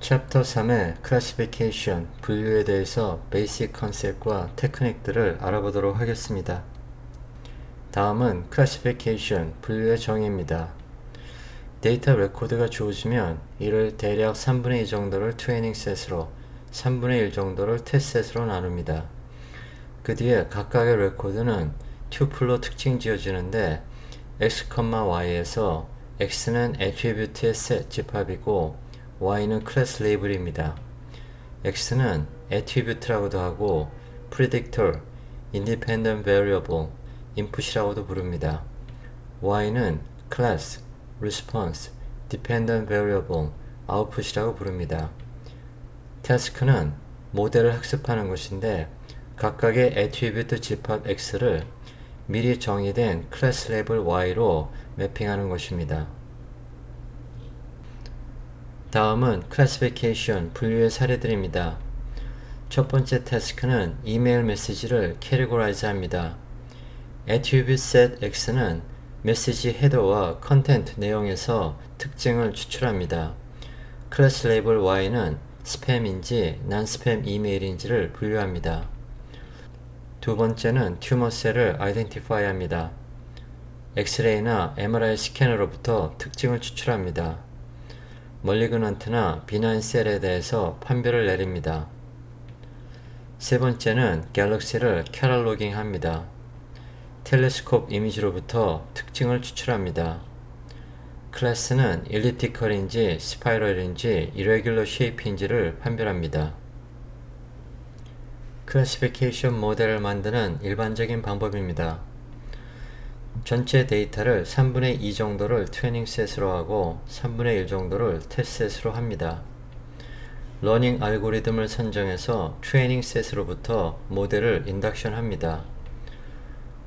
챕터 3의 클래시피케이션, 분류에 대해서 베이직 컨셉과 테크닉들을 알아보도록 하겠습니다. 다음은 클래시피케이션, 분류의 정의입니다. 데이터 레코드가 주어지면 이를 대략 3분의 2 정도를 트레이닝 셋으로, 3분의 1 정도를 테스트 셋으로 나눕니다. 그 뒤에 각각의 레코드는 튜플로 특징 지어지는데 x, y에서 x는 애트리뷰트의 셋 집합이고 y는 클래스 레이블입니다. x는 애트리뷰트라고도 하고 predictor, independent variable, input이라고도 부릅니다. y는 class, response, dependent variable, output이라고 부릅니다. task는 모델을 학습하는 것인데 각각의 애트리뷰트 집합 x를 미리 정의된 클래스 레이블 y로 매핑하는 것입니다. 다음은 클래시피케이션, 분류의 사례들입니다. 첫 번째 태스크는 이메일 메시지를 캐리고라이즈 합니다. attribute set x는 메시지 헤더와 컨텐트 내용에서 특징을 추출합니다. 클래스 레이블 y는 스팸인지 난스팸 이메일인지를 분류합니다. 두 번째는 튜머 셀을 아이덴티파이 합니다. 엑스레이나 MRI 스캐너로부터 특징을 추출합니다. 멀리그넌트나 비나인 셀에 대해서 판별을 내립니다. 세 번째는 갤럭시를 캐탈로깅 합니다. 텔레스콥 이미지로부터 특징을 추출합니다. 클래스는 일리프티컬인지 스파이럴인지 이레귤러 쉐이프인지를 판별합니다. 클래시피케이션 모델을 만드는 일반적인 방법입니다. 전체 데이터를 3분의 2 정도를 트레이닝 셋으로 하고 3분의 1 정도를 테스트 셋으로 합니다. 러닝 알고리즘을 선정해서 트레이닝 셋으로부터 모델을 인덕션 합니다.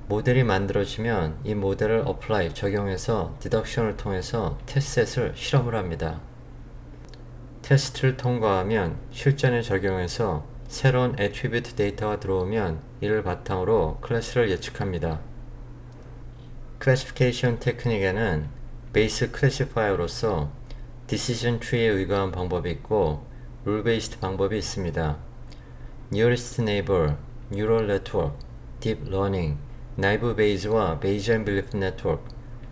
모델이 만들어지면 이 모델을 apply, 적용해서 디덕션을 통해서 테스트 셋을 실험을 합니다. 테스트를 통과하면 실전에 적용해서 새로운 애트리뷰트 데이터가 들어오면 이를 바탕으로 클래스를 예측합니다. 클래시피케이션 테크닉에는 베이스 클래시파이어로서 디시전 트리에 의거한 방법이 있고 룰 베이스드 방법이 있습니다. Nearest Neighbor, Neural Network, Deep Learning, Naive Bayes와 Bayesian Belief Network,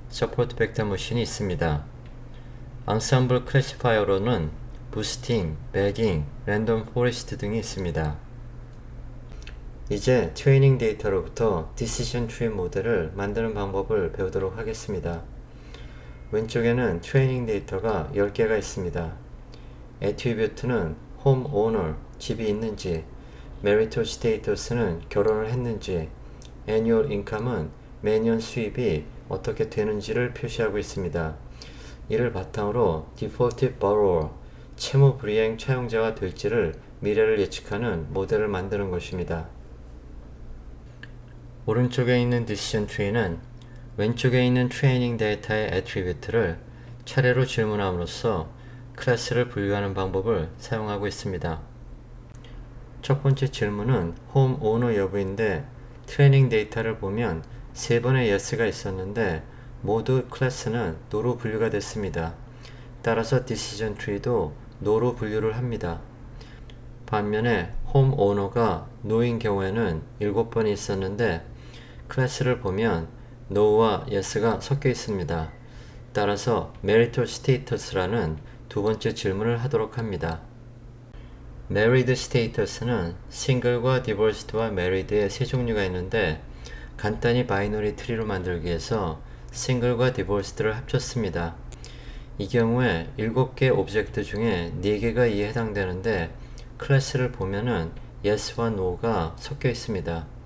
Support Vector Machine이 있습니다. Ensemble 클래시파이어로는 부스팅, 배깅, 랜덤 포레스트 등이 있습니다. 이제 트레이닝 데이터로부터 디시전 트리 모델을 만드는 방법을 배우도록 하겠습니다. 왼쪽에는 트레이닝 데이터가 10개가 있습니다. 애트리뷰트는 홈 오너, 집이 있는지, marital status는 결혼을 했는지, annual income은 매년 수입이 어떻게 되는지를 표시하고 있습니다. 이를 바탕으로 default borrower, 채무 불이행 차용자가 될지를 미래를 예측하는 모델을 만드는 것입니다. 오른쪽에 있는 디시전 트리는 왼쪽에 있는 트레이닝 데이터의 애트리뷰트를 차례로 질문함으로써 클래스를 분류하는 방법을 사용하고 있습니다. 첫 번째 질문은 홈 오너 여부인데 트레이닝 데이터를 보면 3번의 yes가 있었는데 모두 클래스는 no로 분류가 됐습니다. 따라서 디시전 트리도 no로 분류를 합니다. 반면에 홈 오너가 no인 경우에는 7번이 있었는데 클래스를 보면 no와 yes가 섞여 있습니다. 따라서 marital status라는 두 번째 질문을 하도록 합니다. married status는 single과 divorced와 married의 세 종류가 있는데 간단히 바이너리 트리로 만들기 위해서 single과 divorced를 합쳤습니다. 이 경우에 7개 오브젝트 중에 4개가 이에 해당되는데 클래스를 보면은 yes와 no가 섞여 있습니다.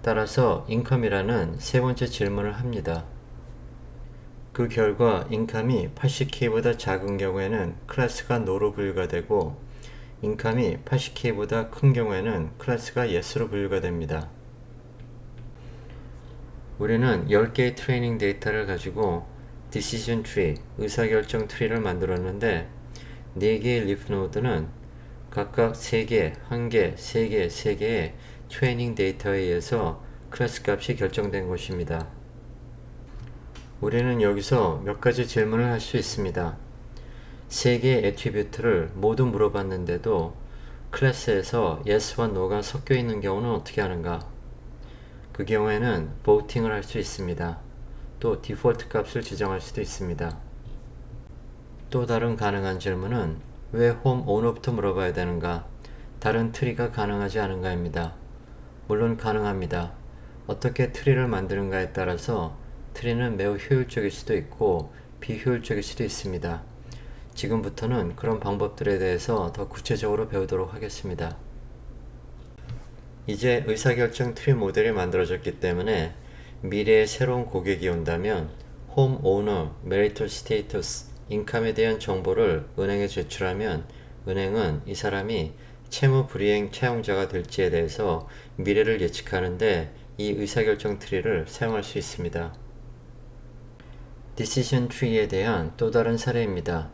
따라서 income이라는 세 번째 질문을 합니다. 그 결과 income이 80K보다 작은 경우에는 클래스가 no로 분류가 되고 income이 80K보다 큰 경우에는 클래스가 yes로 분류가 됩니다. 우리는 10개의 트레이닝 데이터를 가지고 decision tree, 의사결정 트리를 만들었는데 4개의 leaf node는 각각 3개, 1개, 3개, 3개의 트레이닝 데이터에 의해서 클래스 값이 결정된 것입니다. 우리는 여기서 몇 가지 질문을 할 수 있습니다. 3개의 애트리뷰트를 모두 물어봤는데도 클래스에서 yes와 no가 섞여 있는 경우는 어떻게 하는가? 그 경우에는 voting을 할 수 있습니다. 또 디폴트 값을 지정할 수도 있습니다. 또 다른 가능한 질문은 왜 homeowner부터 물어봐야 되는가? 다른 트리가 가능하지 않은가입니다. 물론 가능합니다. 어떻게 트리를 만드는가에 따라서 트리는 매우 효율적일 수도 있고 비효율적일 수도 있습니다. 지금부터는 그런 방법들에 대해서 더 구체적으로 배우도록 하겠습니다. 이제 의사결정 트리 모델이 만들어졌기 때문에 미래의 새로운 고객이 온다면 homeowner, marital status, 인컴에 대한 정보를 은행에 제출하면 은행은 이 사람이 채무 불이행 차용자가 될지에 대해서 미래를 예측하는데 이 의사결정 트리를 사용할 수 있습니다. Decision Tree에 대한 또 다른 사례입니다.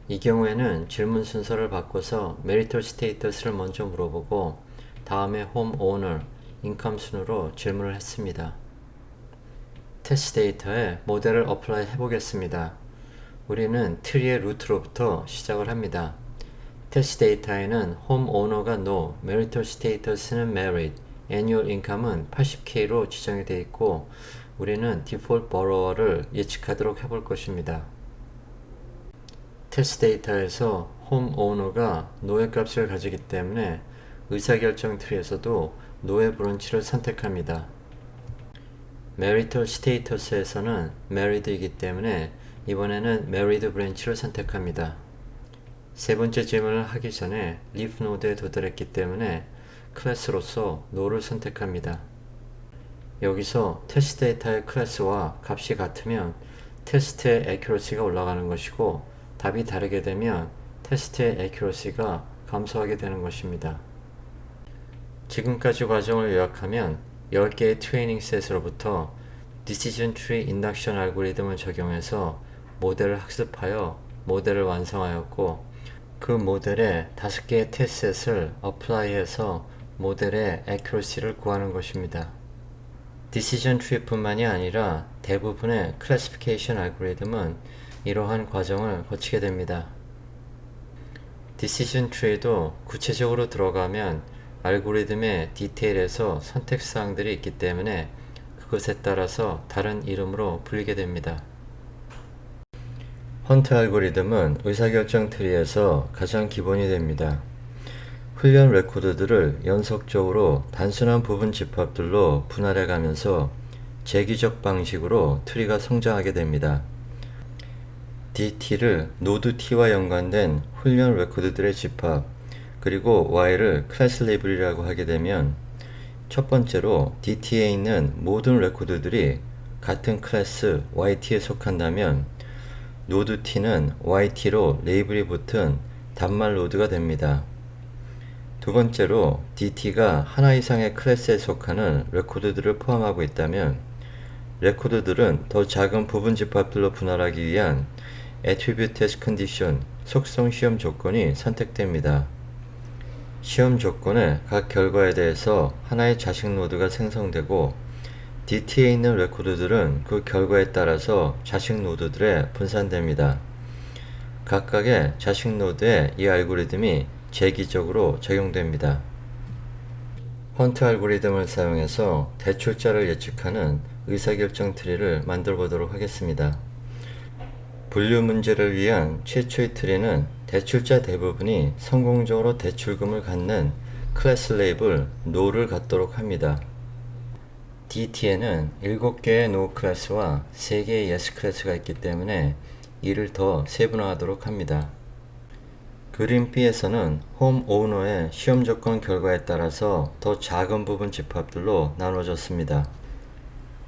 이 경우에는 질문 순서를 바꿔서 marital status를 먼저 물어보고 다음에 homeowner, 인컴 순으로 질문을 했습니다. 테스트 데이터에 모델을 어플라이 해보겠습니다. 우리는 트리의 루트로부터 시작을 합니다. 테스트 데이터에는 homeowner가 no, marital status는 married, annual income은 80K로 지정이 되어 있고 우리는 default borrower를 예측하도록 해볼 것입니다. 테스트 데이터에서 homeowner가 no의 값을 가지기 때문에 의사결정 트리에서도 no의 브런치를 선택합니다. marital status에서는 married이기 때문에 이번에는 married 브랜치를 선택합니다. 세 번째 질문을 하기 전에 leaf node에 도달했기 때문에 클래스로서 no를 선택합니다. 여기서 테스트 데이터의 클래스와 값이 같으면 테스트의 accuracy가 올라가는 것이고 답이 다르게 되면 테스트의 accuracy가 감소하게 되는 것입니다. 지금까지 과정을 요약하면 10개의 트레이닝 셋으로부터 Decision Tree Induction 알고리즘을 적용해서 모델을 학습하여 모델을 완성하였고 그 모델에 5개의 테스트셋을 어플라이해서 모델의 accuracy를 구하는 것입니다. Decision Tree 뿐만이 아니라 대부분의 클래시피케이션 알고리즘은 이러한 과정을 거치게 됩니다. Decision Tree도 구체적으로 들어가면 알고리즘의 디테일에서 선택사항들이 있기 때문에 그것에 따라서 다른 이름으로 불리게 됩니다. 헌트 알고리즘은 의사결정 트리에서 가장 기본이 됩니다. 훈련 레코드들을 연속적으로 단순한 부분 집합들로 분할해 가면서 재기적 방식으로 트리가 성장하게 됩니다. DT를 노드 T와 연관된 훈련 레코드들의 집합, 그리고 Y를 클래스 레이블이라고 하게 되면 첫 번째로 DT에 있는 모든 레코드들이 같은 클래스 YT에 속한다면 노드 T는 YT로 레이블이 붙은 단말 노드가 됩니다. 두 번째로 DT가 하나 이상의 클래스에 속하는 레코드들을 포함하고 있다면 레코드들은 더 작은 부분 집합들로 분할하기 위한 Attribute Test Condition, 속성 시험 조건이 선택됩니다. 시험 조건의 각 결과에 대해서 하나의 자식 노드가 생성되고 DT에 있는 레코드들은 그 결과에 따라서 자식 노드들에 분산됩니다. 각각의 자식 노드에 이 알고리즘이 재기적으로 적용됩니다. 헌트 알고리즘을 사용해서 대출자를 예측하는 의사결정 트리를 만들어 보도록 하겠습니다. 분류 문제를 위한 최초의 트리는 대출자 대부분이 성공적으로 대출금을 갖는 클래스 레이블 no를 갖도록 합니다. DT에는 7개의 no 클래스와 3개의 yes 클래스가 있기 때문에 이를 더 세분화하도록 합니다. 그림 B에서는 homeowner의 시험 조건 결과에 따라서 더 작은 부분 집합들로 나눠졌습니다.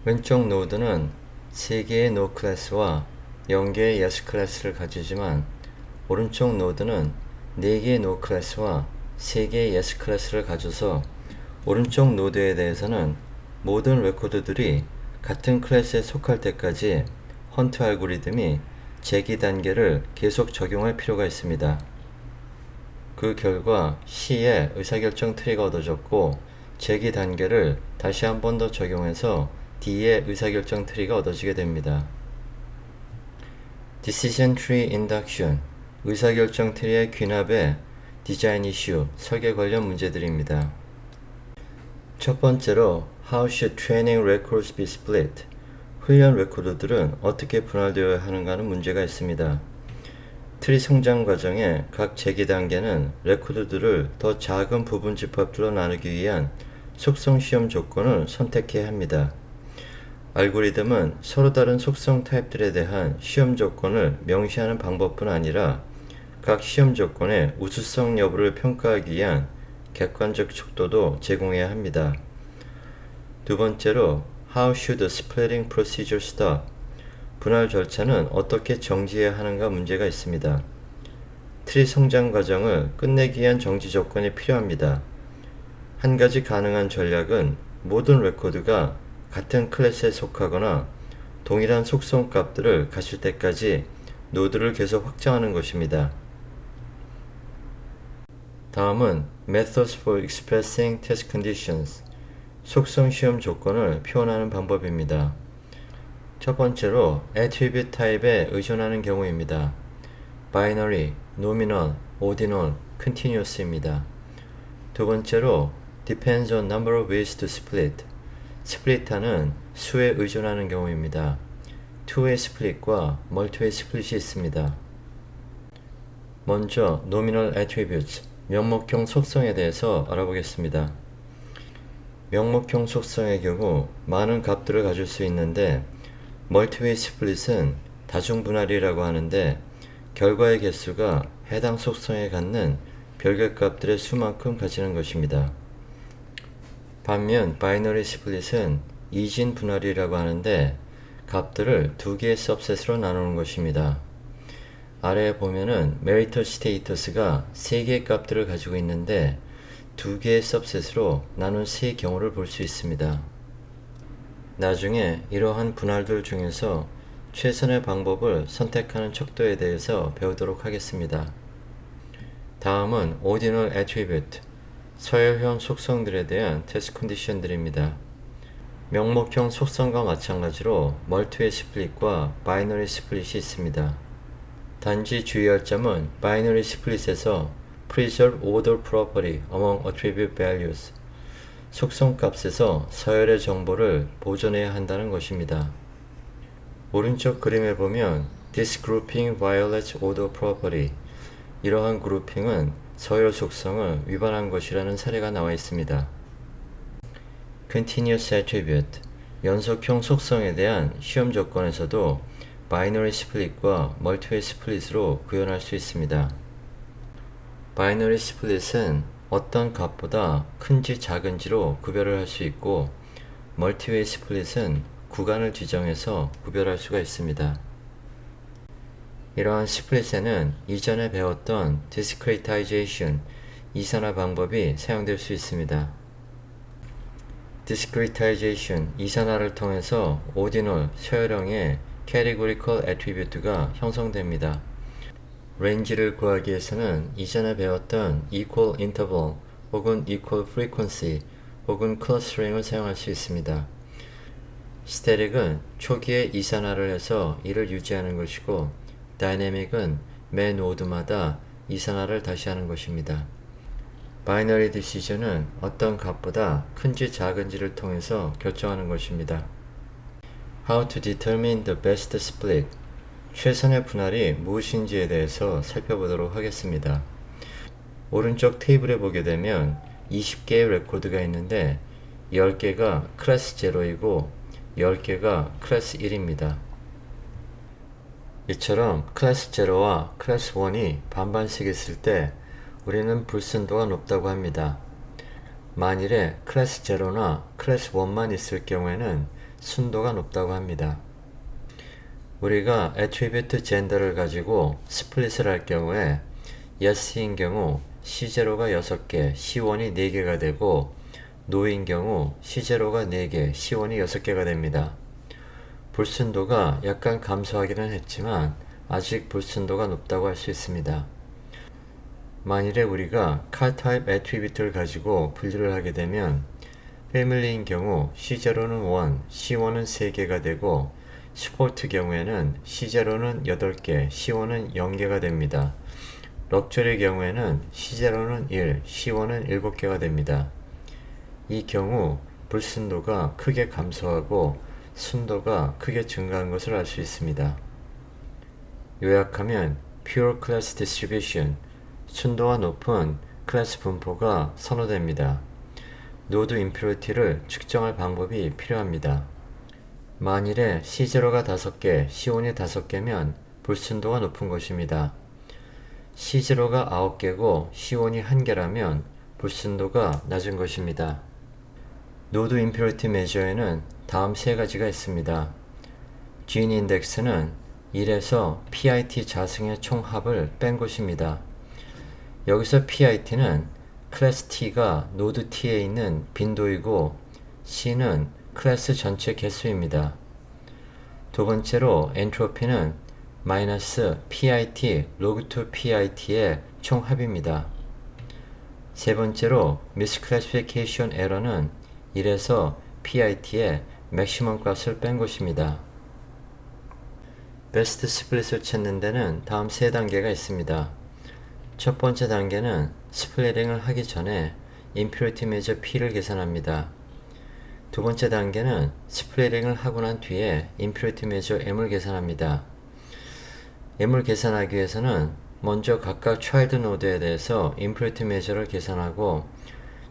왼쪽 노드는 3개의 no 클래스와 0개의 yes 클래스를 가지지만 오른쪽 노드는 4개의 no 클래스와 3개의 yes 클래스를 가져서 오른쪽 노드에 대해서는 모든 레코드들이 같은 클래스에 속할 때까지 헌트 알고리즘이 재기 단계를 계속 적용할 필요가 있습니다. 그 결과 C에 의사결정 트리가 얻어졌고 재기 단계를 다시 한 번 더 적용해서 D에 의사결정 트리가 얻어지게 됩니다. Decision Tree Induction, 의사결정 트리의 귀납의 디자인 이슈, 설계 관련 문제들입니다. 첫 번째로 How should training records be split? 훈련 레코드들은 어떻게 분할되어야 하는가 하는 문제가 있습니다. 트리 성장 과정의 각 재기 단계는 레코드들을 더 작은 부분 집합들로 나누기 위한 속성 시험 조건을 선택해야 합니다. 알고리즘은 서로 다른 속성 타입들에 대한 시험 조건을 명시하는 방법뿐 아니라 각 시험 조건의 우수성 여부를 평가하기 위한 객관적 척도도 제공해야 합니다. 두 번째로 How should the splitting procedure stop? 분할 절차는 어떻게 정지해야 하는가 문제가 있습니다. 트리 성장 과정을 끝내기 위한 정지 조건이 필요합니다. 한 가지 가능한 전략은 모든 레코드가 같은 클래스에 속하거나 동일한 속성 값들을 가질 때까지 노드를 계속 확장하는 것입니다. 다음은 Methods for expressing test conditions. 속성 시험 조건을 표현하는 방법입니다. 첫 번째로 attribute 타입에 의존하는 경우입니다. binary, nominal, ordinal, continuous입니다. 두 번째로 depends on number of ways to split. 스플릿하는 수에 의존하는 경우입니다. two-way split과 multi-way split이 있습니다. 먼저 nominal attributes, 명목형 속성에 대해서 알아보겠습니다. 명목형 속성의 경우 많은 값들을 가질 수 있는데 멀티웨이 스플릿은 다중분할이라고 하는데 결과의 개수가 해당 속성에 갖는 별개 값들의 수만큼 가지는 것입니다. 반면 바이너리 스플릿은 이진 분할이라고 하는데 값들을 두 개의 서브셋으로 나누는 것입니다. 아래에 보면은 marital status가 세 개의 값들을 가지고 있는데 두 개의 서브셋으로 나눈 세 경우를 볼 수 있습니다. 나중에 이러한 분할들 중에서 최선의 방법을 선택하는 척도에 대해서 배우도록 하겠습니다. 다음은 ordinal attribute, 서열형 속성들에 대한 테스트 컨디션들입니다. 명목형 속성과 마찬가지로 멀티웨이 스플릿과 바이너리 스플릿이 있습니다. 단지 주의할 점은 바이너리 스플릿에서 preserve order property among attribute values, 속성 값에서 서열의 정보를 보존해야 한다는 것입니다. 오른쪽 그림에 보면 this grouping violates order property, 이러한 그룹핑은 서열 속성을 위반한 것이라는 사례가 나와 있습니다. continuous attribute, 연속형 속성에 대한 시험 조건에서도 바이너리 스플릿과 멀티웨이 스플릿으로 구현할 수 있습니다. 바이너리 스플릿은 어떤 값보다 큰지 작은지로 구별을 할 수 있고 멀티웨이 스플릿은 구간을 지정해서 구별할 수가 있습니다. 이러한 스플릿에는 이전에 배웠던 discretization, 이산화 방법이 사용될 수 있습니다. discretization, 이산화를 통해서 ordinal, 서열형의 categorical attribute가 형성됩니다. range를 구하기 위해서는 이전에 배웠던 equal interval 혹은 equal frequency 혹은 clustering을 사용할 수 있습니다. static은 초기에 이산화를 해서 이를 유지하는 것이고 dynamic은 매 노드마다 이산화를 다시 하는 것입니다. binary decision은 어떤 값보다 큰지 작은지를 통해서 결정하는 것입니다. How to determine the best split, 최선의 분할이 무엇인지에 대해서 살펴보도록 하겠습니다. 오른쪽 테이블에 보게 되면 20개의 레코드가 있는데 10개가 클래스 0이고 10개가 클래스 1입니다. 이처럼 클래스 0와 클래스 1이 반반씩 있을 때 우리는 불순도가 높다고 합니다. 만일에 클래스 0나 클래스 1만 있을 경우에는 순도가 높다고 합니다. 우리가 attribute gender를 가지고 스플릿을 할 경우에 yes인 경우 C0가 6개, C1이 4개가 되고 no인 경우 C0가 4개, C1이 6개가 됩니다. 불순도가 약간 감소하기는 했지만 아직 불순도가 높다고 할 수 있습니다. 만일에 우리가 car type attribute를 가지고 분류를 하게 되면 family인 경우 C0는 1, C1은 3개가 되고 스포트 경우에는 C0는 8개, C1은 0개가 됩니다. 럭셔리 경우에는 C0는 1, C1은 7개가 됩니다. 이 경우 불순도가 크게 감소하고 순도가 크게 증가한 것을 알 수 있습니다. 요약하면 Pure Class Distribution, 순도가 높은 클래스 분포가 선호됩니다. 노드 임퓨리티를 측정할 방법이 필요합니다. 만일에 C0가 5개, C1이 5개면 불순도가 높은 것입니다. C0가 9개고 C1이 1개라면 불순도가 낮은 것입니다. 노드 임퓨리티 메저에는 다음 세 가지가 있습니다. Gene 인덱스는 1에서 PIT 자승의 총합을 뺀 것입니다. 여기서 PIT는 클래스 T가 노드 T에 있는 빈도이고 C는 클래스 전체 개수입니다. 두 번째로 엔트로피는 마이너스 PIT log 2 PIT의 총합입니다. 세 번째로 misclassification error는 1에서 PIT의 맥시멈 값을 뺀 것입니다. 베스트 스플릿을 찾는 데는 다음 세 단계가 있습니다. 첫 번째 단계는 스플리팅을 하기 전에 임퓨리티 메저 P를 계산합니다. 두 번째 단계는 스플리팅을 하고 난 뒤에 임퓨리티 메저 M을 계산합니다. M을 계산하기 위해서는 먼저 각각 차일드 노드에 대해서 임퓨리티 메저를 계산하고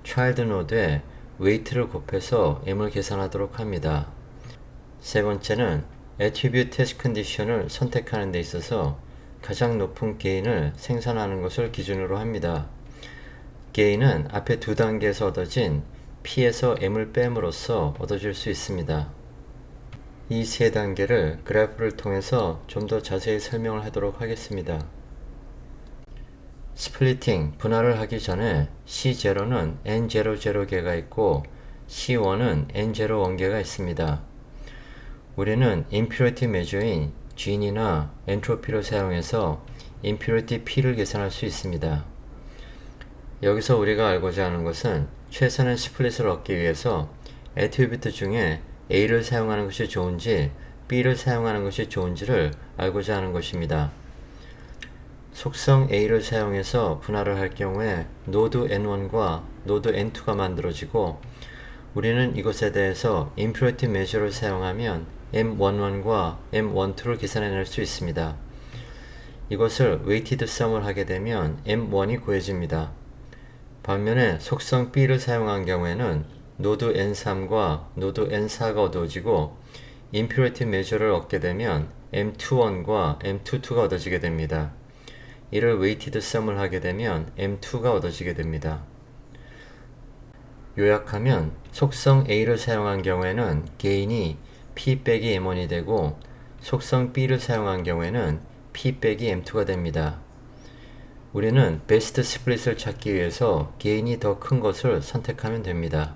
차일드 노드에 웨이트를 곱해서 M을 계산하도록 합니다. 세 번째는 attribute test condition을 선택하는 데 있어서 가장 높은 게인을 생산하는 것을 기준으로 합니다. 게인은 앞에 두 단계에서 얻어진 P에서 M을 뺨으로써 얻어질 수 있습니다. 이 세 단계를 그래프를 통해서 좀 더 자세히 설명을 하도록 하겠습니다. 스플리팅, 분할을 하기 전에 C0는 N00개가 있고 C1은 N01개가 있습니다. 우리는 임퓨리티 메저인 Gene이나 엔트로피를 사용해서 임퓨리티 P를 계산할 수 있습니다. 여기서 우리가 알고자 하는 것은 최선의 스플릿을 얻기 위해서 애트리뷰트 중에 A를 사용하는 것이 좋은지 B를 사용하는 것이 좋은지를 알고자 하는 것입니다. 속성 A를 사용해서 분할을 할 경우에 노드 N1과 노드 N2가 만들어지고 우리는 이것에 대해서 임퓨리티 메저를 사용하면 M11과 M12를 계산해낼 수 있습니다. 이것을 웨이티드 썸을 하게 되면 M1이 구해집니다. 반면에 속성 B를 사용한 경우에는 노드 N3과 노드 N4가 얻어지고 임퓨리티 메저를 얻게 되면 M21과 M22가 얻어지게 됩니다. 이를 웨이티드 썸을 하게 되면 M2가 얻어지게 됩니다. 요약하면 속성 A를 사용한 경우에는 게인이 P 빼기 M1이 되고 속성 B를 사용한 경우에는 P 빼기 M2가 됩니다. 우리는 베스트 스플릿을 찾기 위해서 게인이 더 큰 것을 선택하면 됩니다.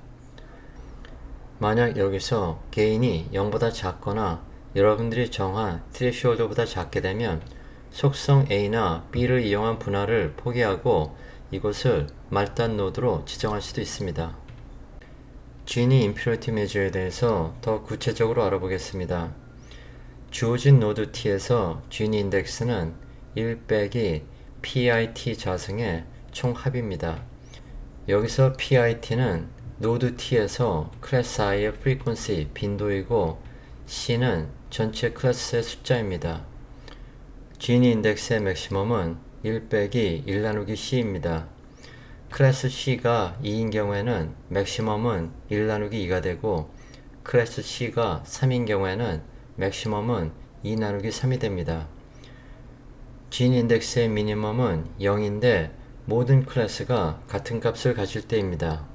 만약 여기서 게인이 0보다 작거나 여러분들이 정한 트레시홀드보다 작게 되면 속성 A나 B를 이용한 분할을 포기하고 이것을 말단 노드로 지정할 수도 있습니다. Gene 임퓨리티 메저에 대해서 더 구체적으로 알아보겠습니다. 주어진 노드 T에서 Gene 인덱스는 1 빼기 PIT 자승의 총합입니다. 여기서 PIT는 노드 T에서 클래스 I의 frequency, 빈도이고 C는 전체 클래스의 숫자입니다. Gene 인덱스의 맥시멈은 1 빼기 1 나누기 C입니다. 클래스 C가 2인 경우에는 맥시멈은 1 나누기 2가 되고 클래스 C가 3인 경우에는 맥시멈은 2 나누기 3이 됩니다. Gene 인덱스의 미니멈은 0인데 모든 클래스가 같은 값을 가질 때입니다.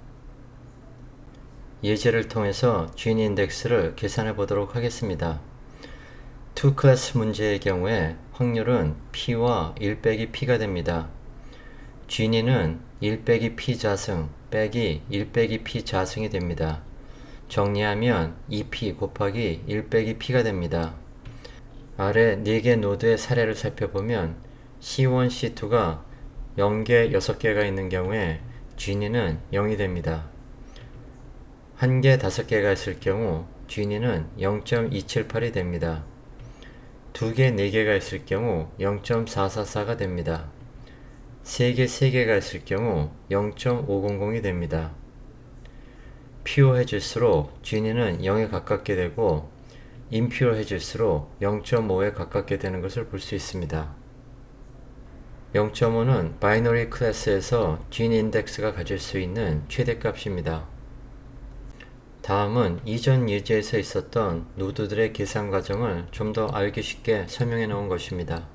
예제를 통해서 Gene 인덱스를 계산해 보도록 하겠습니다. 2 클래스 문제의 경우에 확률은 P와 1 빼기 P가 됩니다. Gene는 1 빼기 P 자승 빼기 1 빼기 P 자승이 됩니다. 정리하면 2P 곱하기 1 빼기 P가 됩니다. 아래 4개 노드의 사례를 살펴보면 C1, C2가 0개, 6개가 있는 경우에 Gene는 0이 됩니다. 1개, 5개가 있을 경우 Gene는 0.278이 됩니다. 2개, 4개가 있을 경우 0.444가 됩니다. 3개, 3개가 있을 경우 0.500이 됩니다. 퓨어해질수록 Gini는 0에 가깝게 되고 임퓨어해질수록 0.5에 가깝게 되는 것을 볼 수 있습니다. 0.5는 바이너리 클래스에서 Gini 인덱스가 가질 수 있는 최대값입니다. 다음은 이전 예제에서 있었던 노드들의 계산 과정을 좀 더 알기 쉽게 설명해 놓은 것입니다.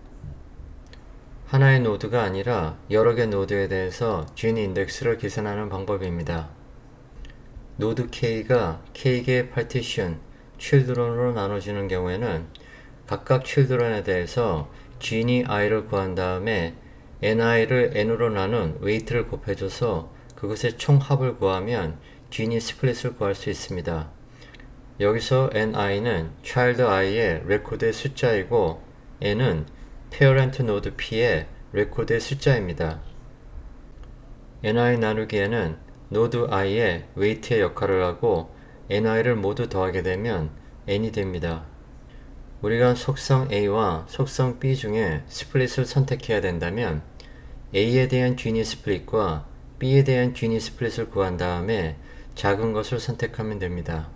하나의 노드가 아니라 여러 개 노드에 대해서 Gini 인덱스를 계산하는 방법입니다. 노드 K가 K개의 파티션, children으로 나눠지는 경우에는 각각 children에 대해서 Gini i를 구한 다음에 ni를 n으로 나눈 weight를 곱해줘서 그것의 총합을 구하면 Gini 스플릿을 구할 수 있습니다. 여기서 ni는 child i의 레코드의 숫자이고 n은 parent node p의 레코드의 숫자입니다. ni 나누기에는 노드 i의 weight의 역할을 하고 ni를 모두 더하게 되면 n이 됩니다. 우리가 속성 a와 속성 b 중에 스플릿을 선택해야 된다면 a에 대한 Gini 스플릿과 b에 대한 Gini 스플릿을 구한 다음에 작은 것을 선택하면 됩니다.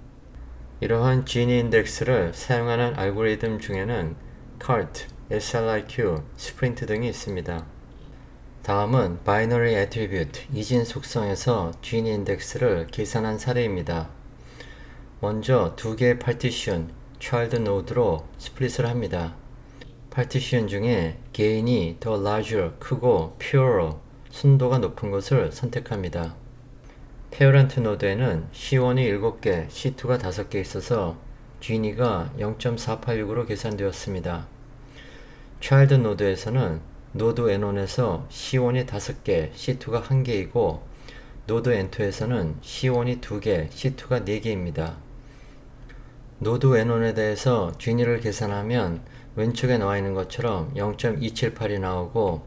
이러한 Gini 인덱스를 사용하는 알고리즘 중에는 CART, SLIQ, 스프린트 등이 있습니다. 다음은 바이너리 애트리뷰트, 이진 속성에서 Gini 인덱스를 계산한 사례입니다. 먼저 2개의 파티션, child node로 스플릿을 합니다. 파티션 중에 gain이 더 larger, 크고 purer, 순도가 높은 것을 선택합니다. parent node에는 C1이 7개, C2가 5개 있어서 Gini가 0.486으로 계산되었습니다. child node에서는 노드 N1에서 C1이 5개, C2가 1개이고 노드 N2에서는 C1이 2개, C2가 4개입니다. 노드 N1에 대해서 Gini를 계산하면 왼쪽에 나와 있는 것처럼 0.278이 나오고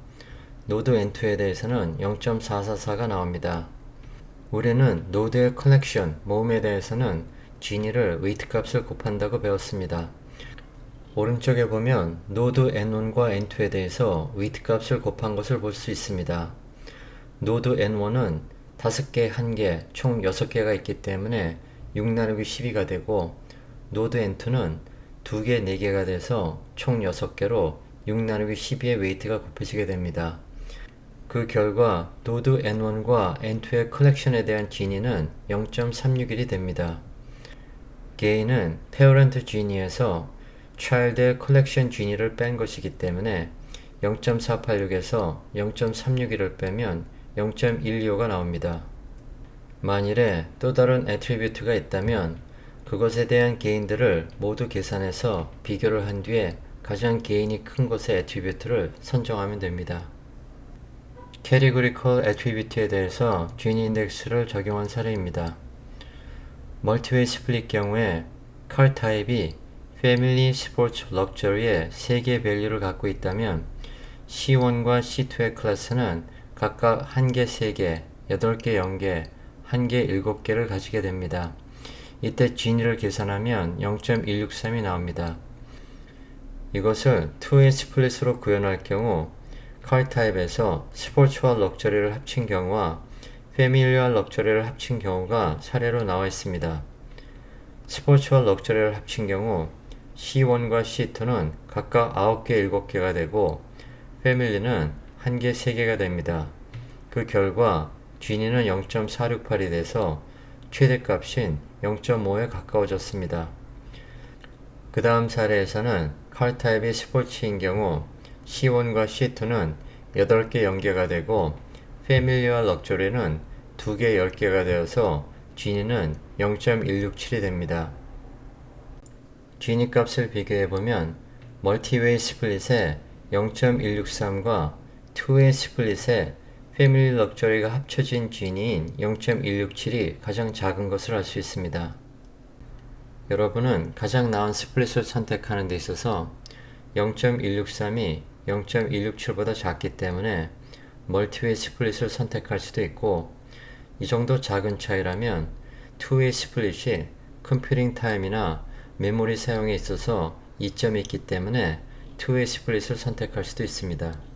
노드 N2에 대해서는 0.444가 나옵니다. 우리는 노드의 컬렉션, 모음에 대해서는 Gini를 웨이트 값을 곱한다고 배웠습니다. 오른쪽에 보면 노드 N1과 N2에 대해서 웨이트 값을 곱한 것을 볼 수 있습니다. 노드 N1은 5개, 1개, 총 6개가 있기 때문에 6 나누기 12가 되고 노드 N2는 2개, 4개가 돼서 총 6개로 6 나누기 12의 웨이트가 곱해지게 됩니다. 그 결과 노드 N1과 N2의 컬렉션에 대한 Gini는 0.361이 됩니다. gain은 parent Gini에서 child의 컬렉션 Gini를 뺀 것이기 때문에 0.486에서 0.361을 빼면 0.125가 나옵니다. 만일에 또 다른 애트리뷰트가 있다면 그것에 대한 gain들을 모두 계산해서 비교를 한 뒤에 가장 gain이 큰 것의 애트리뷰트를 선정하면 됩니다. categorical attribute에 대해서 Gini 인덱스를 적용한 사례입니다. 멀티웨이 스플릿 경우에 car 타입이 Family, Sports, Luxury의 3개의 밸류를 갖고 있다면 C1과 C2의 클래스는 각각 1개, 3개, 8개, 0개, 1개, 7개를 가지게 됩니다. 이때 Gini를 계산하면 0.163이 나옵니다. 이것을 2의 스플릿으로 구현할 경우 car 타입에서 스포츠와 럭셔리를 합친 경우와 패밀리와 럭셔리를 합친 경우가 사례로 나와 있습니다. 스포츠와 럭셔리를 합친 경우 C1과 C2는 각각 9개, 7개가 되고 패밀리는 1개, 3개가 됩니다. 그 결과 Gini는 0.468이 돼서 최대값인 0.5에 가까워졌습니다. 그 다음 사례에서는 car 타입이 스포츠인 경우 C1과 C2는 8개, 0개가 되고 패밀리와 럭셔리는 2개, 10개가 되어서 Gini는 0.167이 됩니다. Gini 값을 비교해보면 멀티웨이 스플릿의 0.163과 2웨이 스플릿의 패밀리 럭셔리가 합쳐진 Gini인 0.167이 가장 작은 것을 알 수 있습니다. 여러분은 가장 나은 스플릿을 선택하는 데 있어서 0.163이 0.167보다 작기 때문에 멀티웨이 스플릿을 선택할 수도 있고 이 정도 작은 차이라면 2웨이 스플릿이 컴퓨팅 타임이나 메모리 사용에 있어서 이점이 있기 때문에 2의 스플릿을 선택할 수도 있습니다.